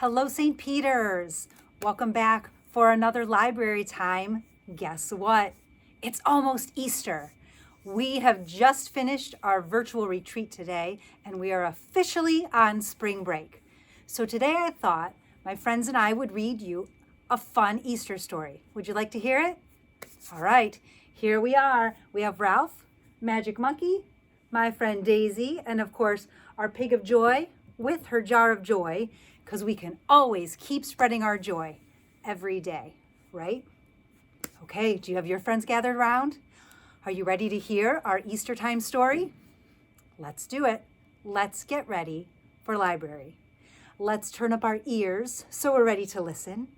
Hello, St. Peter's. Welcome back for another library time. Guess what? It's almost Easter. We have just finished our virtual retreat today, and we are officially on spring break. So today I thought my friends and I would read you a fun Easter story. Would you like to hear it? All right, here we are. We have Ralph, Magic Monkey, my friend Daisy, and of course our Pig of Joy with her jar of joy, because we can always keep spreading our joy every day, right? Okay, do you have your friends gathered around? Are you ready to hear our Easter time story? Let's do it. Let's get ready for library. Let's turn up our ears so we're ready to listen.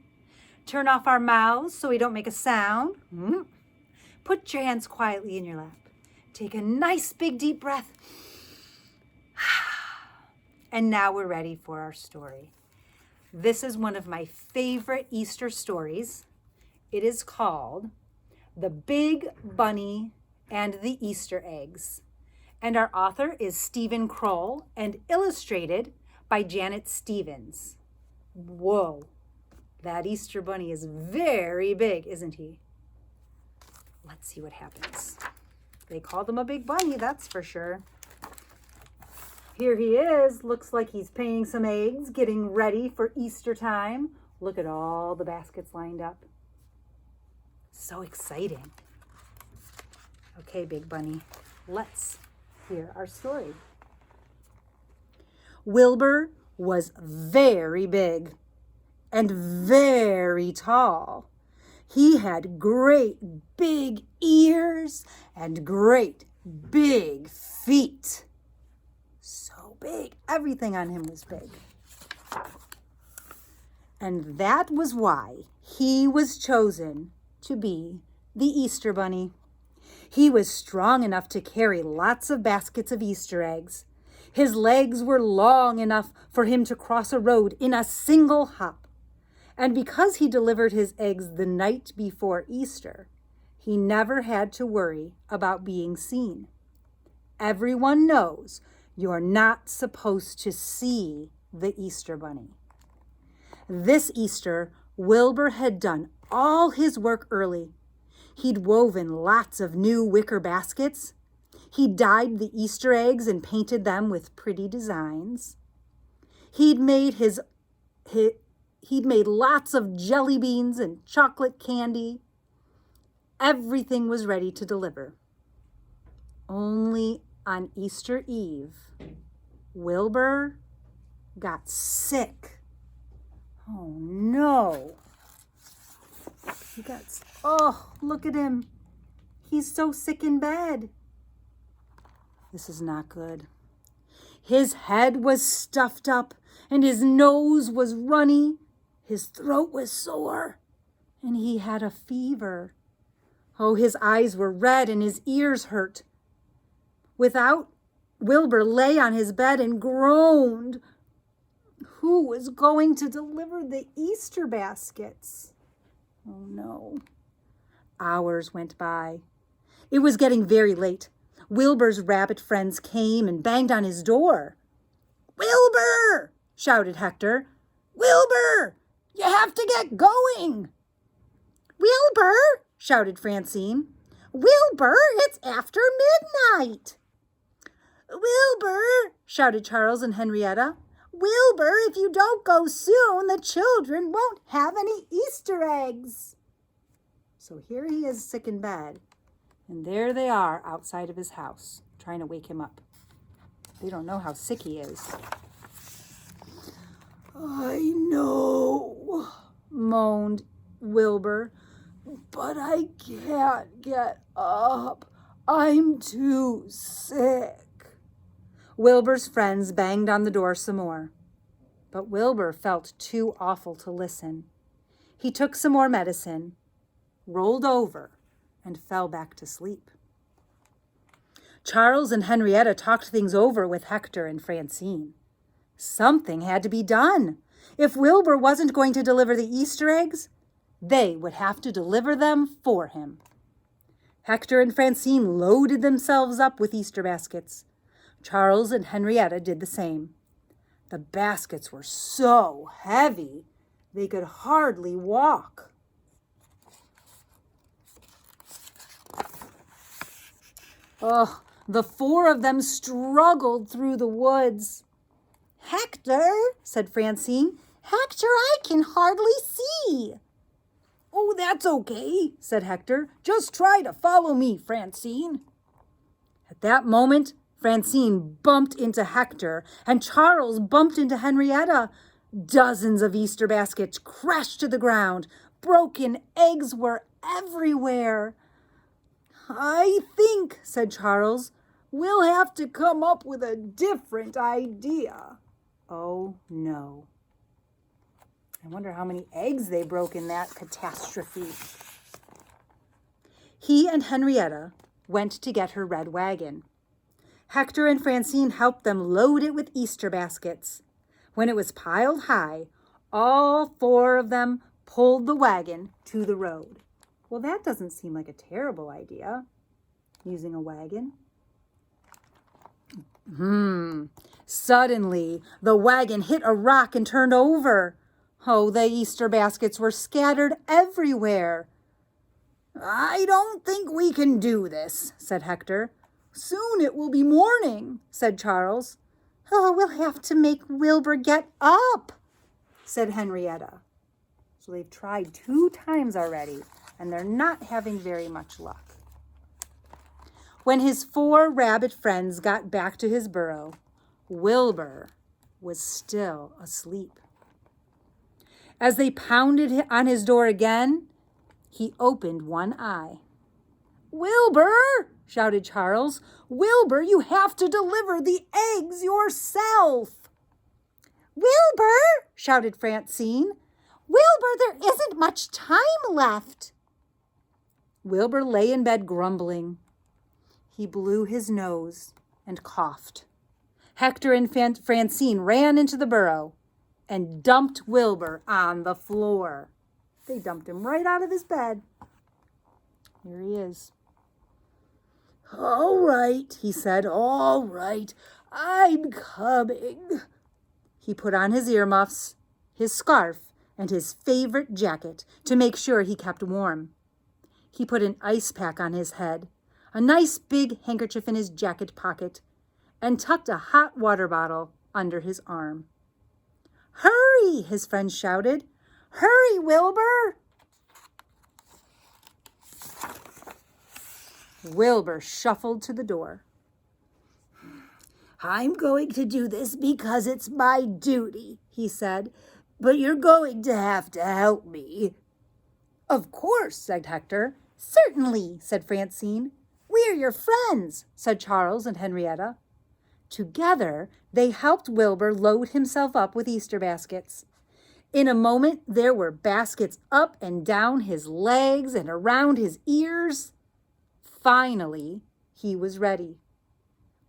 Turn off our mouths so we don't make a sound. Put your hands quietly in your lap. Take a nice big deep breath. And now we're ready for our story. This is one of my favorite Easter stories. It is called The Big Bunny and the Easter Eggs. And our author is Stephen Kroll and illustrated by Janet Stevens. Whoa, that Easter bunny is very big, isn't he? Let's see what happens. They called him a big bunny, that's for sure. Here he is. Looks like he's paying some eggs, getting ready for Easter time. Look at all the baskets lined up. So exciting. Okay, Big Bunny, let's hear our story. Wilbur was very big and very tall. He had great big ears and great big feet. So big, everything on him was big. And that was why he was chosen to be the Easter Bunny. He was strong enough to carry lots of baskets of Easter eggs. His legs were long enough for him to cross a road in a single hop. And because he delivered his eggs the night before Easter, he never had to worry about being seen. Everyone knows you're not supposed to see the Easter Bunny. This Easter, Wilbur had done all his work early. He'd woven lots of new wicker baskets. He dyed the Easter eggs and painted them with pretty designs. He'd made lots of jelly beans and chocolate candy. Everything was ready to deliver. Only on Easter Eve, Wilbur got sick. Oh no. Look at him. He's so sick in bed. This is not good. His head was stuffed up and his nose was runny. His throat was sore and he had a fever. Oh, his eyes were red and his ears hurt. Wilbur lay on his bed and groaned. Who was going to deliver the Easter baskets? Oh no. Hours went by. It was getting very late. Wilbur's rabbit friends came and banged on his door. "Wilbur!" shouted Hector. "Wilbur! You have to get going!" "Wilbur!" shouted Francine. "Wilbur, it's after midnight!" "Wilbur!" shouted Charles and Henrietta. "Wilbur, if you don't go soon, the children won't have any Easter eggs." So here he is sick in bed, and there they are outside of his house, trying to wake him up. They don't know how sick he is. "I know," moaned Wilbur, "but I can't get up. I'm too sick." Wilbur's friends banged on the door some more, but Wilbur felt too awful to listen. He took some more medicine, rolled over, and fell back to sleep. Charles and Henrietta talked things over with Hector and Francine. Something had to be done. If Wilbur wasn't going to deliver the Easter eggs, they would have to deliver them for him. Hector and Francine loaded themselves up with Easter baskets. Charles and Henrietta did the same. The baskets were so heavy, they could hardly walk. Oh, the four of them struggled through the woods. "Hector," said Francine, "Hector, I can hardly see." "Oh, that's okay," said Hector. "Just try to follow me, Francine." At that moment, Francine bumped into Hector, and Charles bumped into Henrietta. Dozens of Easter baskets crashed to the ground. Broken eggs were everywhere. "I think," said Charles, "we'll have to come up with a different idea." Oh, no. I wonder how many eggs they broke in that catastrophe. He and Henrietta went to get her red wagon. Hector and Francine helped them load it with Easter baskets. When it was piled high, all four of them pulled the wagon to the road. Well, that doesn't seem like a terrible idea, using a wagon. Suddenly, the wagon hit a rock and turned over. Oh, the Easter baskets were scattered everywhere. "I don't think we can do this," said Hector. "Soon it will be morning," said Charles. "Oh, we'll have to make Wilbur get up," said Henrietta. So they've tried 2 times already, and they're not having very much luck. When his 4 rabbit friends got back to his burrow, Wilbur was still asleep. As they pounded on his door again, he opened one eye. "Wilbur!" shouted Charles. "Wilbur, you have to deliver the eggs yourself." "Wilbur!" shouted Francine. "Wilbur, there isn't much time left." Wilbur lay in bed grumbling. He blew his nose and coughed. Hector and Francine ran into the burrow and dumped Wilbur on the floor. They dumped him right out of his bed. Here he is. "All right," he said. "All right, I'm coming." He put on his earmuffs, his scarf, and his favorite jacket to make sure he kept warm. He put an ice pack on his head, a nice big handkerchief in his jacket pocket, and tucked a hot water bottle under his arm. "Hurry!" his friends shouted. "Hurry, Wilbur!" Wilbur shuffled to the door. "I'm going to do this because it's my duty," he said, "but you're going to have to help me." "Of course," said Hector. "Certainly," said Francine. "We're your friends," said Charles and Henrietta. Together, they helped Wilbur load himself up with Easter baskets. In a moment, there were baskets up and down his legs and around his ears. Finally, he was ready.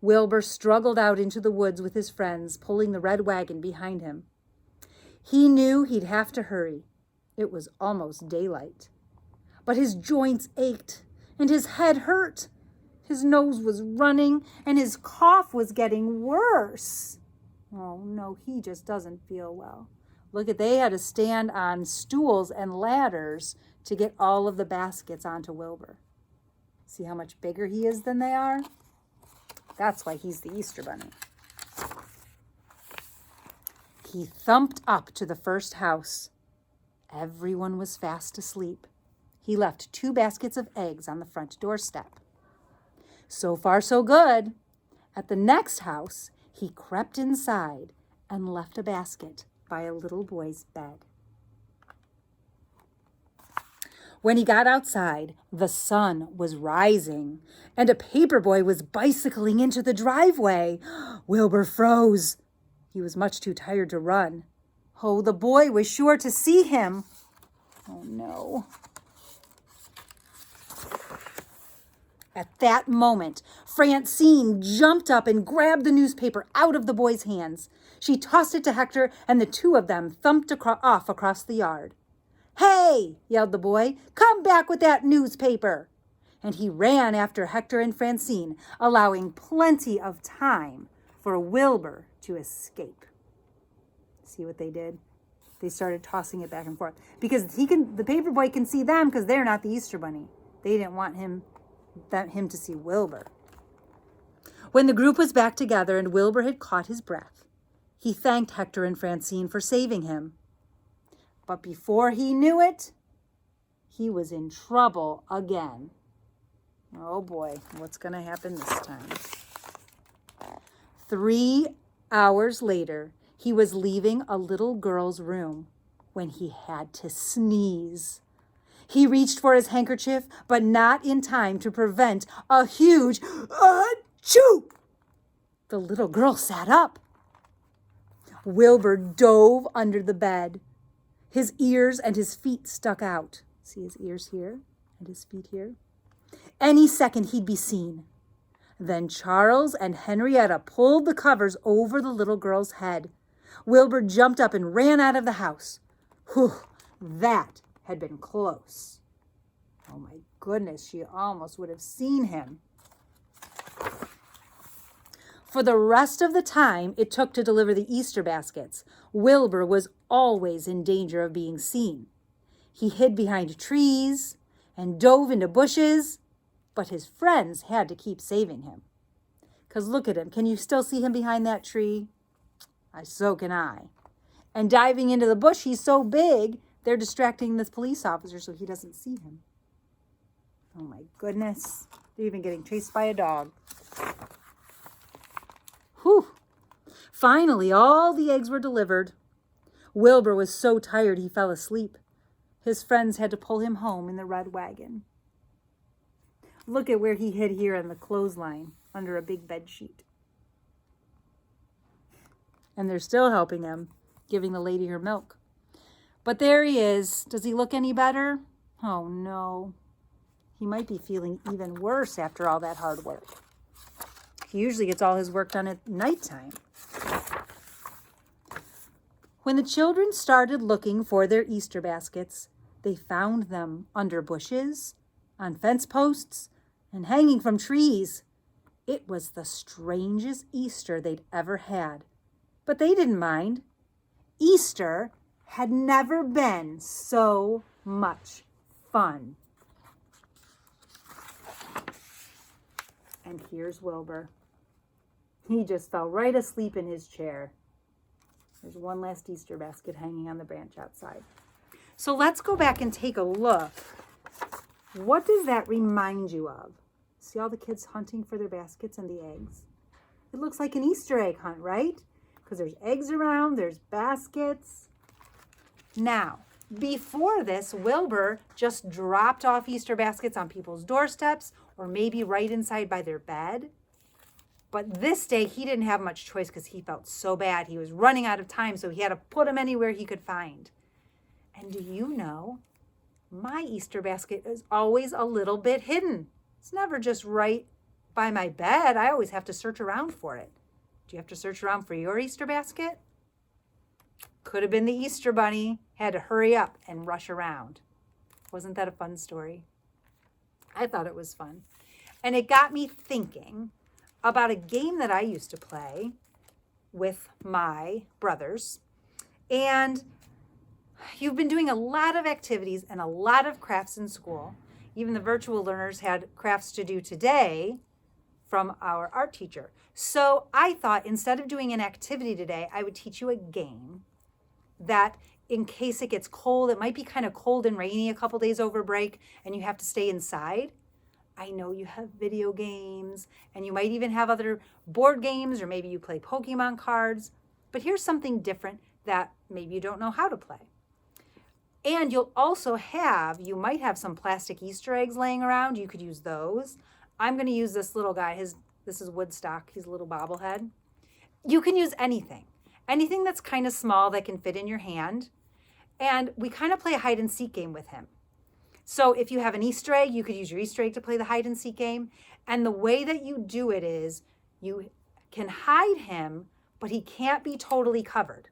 Wilbur struggled out into the woods with his friends, pulling the red wagon behind him. He knew he'd have to hurry. It was almost daylight. But his joints ached, and his head hurt. His nose was running, and his cough was getting worse. Oh, no, he just doesn't feel well. Look at, they had to stand on stools and ladders to get all of the baskets onto Wilbur. See how much bigger he is than they are? That's why he's the Easter Bunny. He thumped up to the first house. Everyone was fast asleep. He left 2 baskets of eggs on the front doorstep. So far, so good. At the next house, he crept inside and left a basket by a little boy's bed. When he got outside, the sun was rising, and a paper boy was bicycling into the driveway. Wilbur froze. He was much too tired to run. Oh, the boy was sure to see him. Oh, no. At that moment, Francine jumped up and grabbed the newspaper out of the boy's hands. She tossed it to Hector, and the 2 of them thumped off across the yard. "Hey!" yelled the boy. "Come back with that newspaper!" And he ran after Hector and Francine, allowing plenty of time for Wilbur to escape. See what they did? They started tossing it back and forth because the paper boy can see them because they're not the Easter bunny. They didn't want him to see Wilbur. When the group was back together and Wilbur had caught his breath, he thanked Hector and Francine for saving him. But before he knew it, he was in trouble again. Oh boy, what's going to happen this time? 3 hours later, he was leaving a little girl's room when he had to sneeze. He reached for his handkerchief, but not in time to prevent a huge achoo! The little girl sat up. Wilbur dove under the bed. His ears and his feet stuck out. See his ears here and his feet here? Any second he'd be seen. Then Charles and Henrietta pulled the covers over the little girl's head. Wilbur jumped up and ran out of the house. Whew, that had been close. Oh my goodness, she almost would have seen him. For the rest of the time it took to deliver the Easter baskets, Wilbur was always in danger of being seen. He hid behind trees and dove into bushes, but his friends had to keep saving him. Because look at him. Can you still see him behind that tree? So can I. And diving into the bush, he's so big, they're distracting this police officer so he doesn't see him. Oh my goodness. They're even getting chased by a dog. Whew. Finally, all the eggs were delivered. Wilbur was so tired he fell asleep. His friends had to pull him home in the red wagon. Look at where he hid here in the clothesline under a big bed sheet. And they're still helping him, giving the lady her milk. But there he is. Does he look any better? Oh no. He might be feeling even worse after all that hard work. He usually gets all his work done at nighttime. When the children started looking for their Easter baskets, they found them under bushes, on fence posts, and hanging from trees. It was the strangest Easter they'd ever had. But they didn't mind. Easter had never been so much fun. And here's Wilbur. He just fell right asleep in his chair. There's one last Easter basket hanging on the branch outside. So let's go back and take a look. What does that remind you of? See all the kids hunting for their baskets and the eggs? It looks like an Easter egg hunt, right? Because there's eggs around, there's baskets. Now, before this, Wilbur just dropped off Easter baskets on people's doorsteps or maybe right inside by their bed. But this day, he didn't have much choice because he felt so bad. He was running out of time, so he had to put them anywhere he could find. And do you know, my Easter basket is always a little bit hidden. It's never just right by my bed. I always have to search around for it. Do you have to search around for your Easter basket? Could have been the Easter bunny. Had to hurry up and rush around. Wasn't that a fun story? I thought it was fun. And it got me thinking about a game that I used to play with my brothers. And you've been doing a lot of activities and a lot of crafts in school. Even the virtual learners had crafts to do today from our art teacher. So I thought instead of doing an activity today, I would teach you a game that in case it gets cold, it might be kind of cold and rainy a couple days over break and you have to stay inside. I know you have video games and you might even have other board games or maybe you play Pokemon cards. But here's something different that maybe you don't know how to play. And you'll also you might have some plastic Easter eggs laying around. You could use those. I'm going to use this little guy. This is Woodstock. He's a little bobblehead. You can use anything. Anything that's kind of small that can fit in your hand. And we kind of play a hide and seek game with him. So if you have an Easter egg, you could use your Easter egg to play the hide and seek game. And the way that you do it is you can hide him, but he can't be totally covered.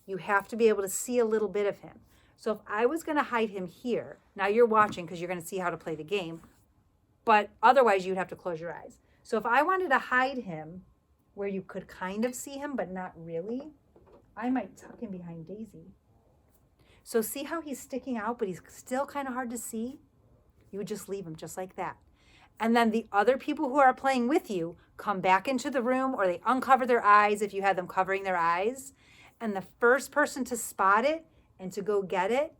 You have to be able to see a little bit of him. So if I was going to hide him here, now you're watching because you're going to see how to play the game, but otherwise you'd have to close your eyes. So if I wanted to hide him where you could kind of see him, but not really, I might tuck him behind Daisy. So see how he's sticking out, but he's still kind of hard to see? You would just leave him just like that. And then the other people who are playing with you come back into the room, or they uncover their eyes if you had them covering their eyes. And the first person to spot it and to go get it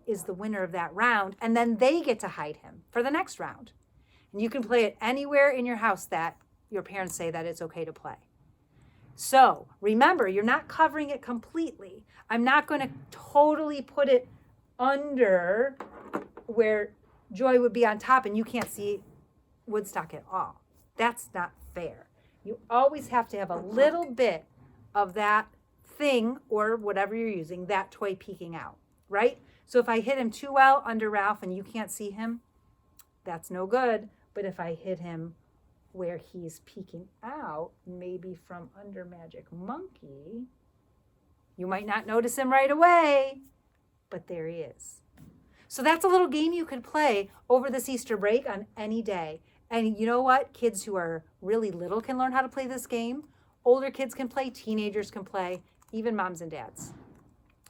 is the winner of that round. And then they get to hide him for the next round. And you can play it anywhere in your house that your parents say that it's okay to play. So remember, you're not covering it completely. I'm not going to totally put it under where Joy would be on top and you can't see Woodstock at all. That's not fair. You always have to have a little bit of that thing or whatever you're using, that toy peeking out, right? So if I hit him too well under Ralph and you can't see him, that's no good. But if I hit him where he's peeking out, maybe from under Magic Monkey, you might not notice him right away, but there he is. So that's a little game you could play over this Easter break on any day. And you know what? Kids who are really little can learn how to play this game. Older kids can play, teenagers can play, even moms and dads.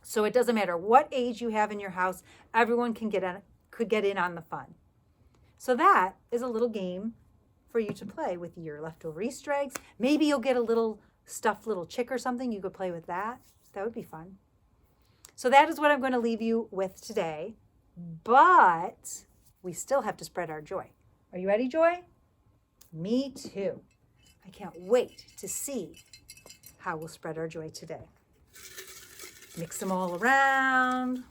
So it doesn't matter what age you have in your house, everyone could get in on the fun. So that is a little game for you to play with your leftover Easter eggs. Maybe you'll get a little stuffed little chick or something. You could play with that. That would be fun. So that is what I'm going to leave you with today. But we still have to spread our joy. Are you ready, Joy? Me too. I can't wait to see how we'll spread our joy today. Mix them all around.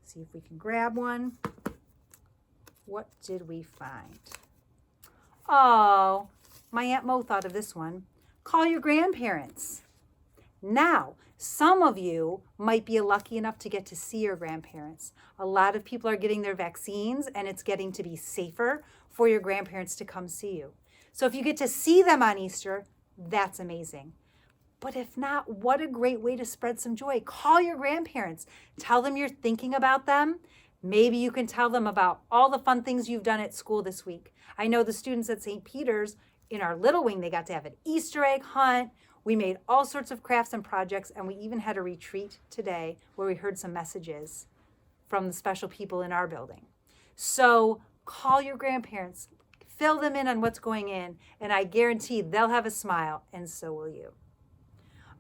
See if we can grab one. What did we find? Oh, my Aunt Mo thought of this one. Call your grandparents. Now, some of you might be lucky enough to get to see your grandparents. A lot of people are getting their vaccines and it's getting to be safer for your grandparents to come see you. So if you get to see them on Easter, that's amazing. But if not, what a great way to spread some joy. Call your grandparents. Tell them you're thinking about them. Maybe you can tell them about all the fun things you've done at school this week. I know the students at St. Peter's in our little wing, they got to have an Easter egg hunt. We made all sorts of crafts and projects, and we even had a retreat today where we heard some messages from the special people in our building. So call your grandparents, fill them in on what's going in, and I guarantee they'll have a smile, and so will you.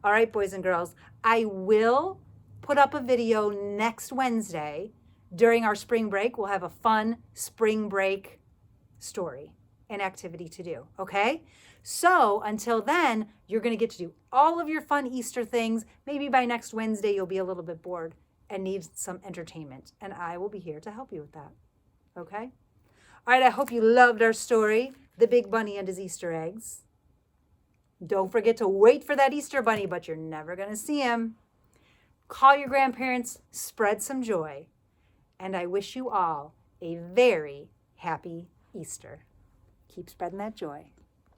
All right, boys and girls, I will put up a video next Wednesday during our spring break. We'll have a fun spring break story and activity to do, okay? So until then, you're going to get to do all of your fun Easter things. Maybe by next Wednesday, you'll be a little bit bored and need some entertainment, and I will be here to help you with that, okay? All right, I hope you loved our story, The Big Bunny and His Easter Eggs. Don't forget to wait for that Easter bunny, but you're never going to see him. Call your grandparents, spread some joy, and I wish you all a very happy Easter. Keep spreading that joy.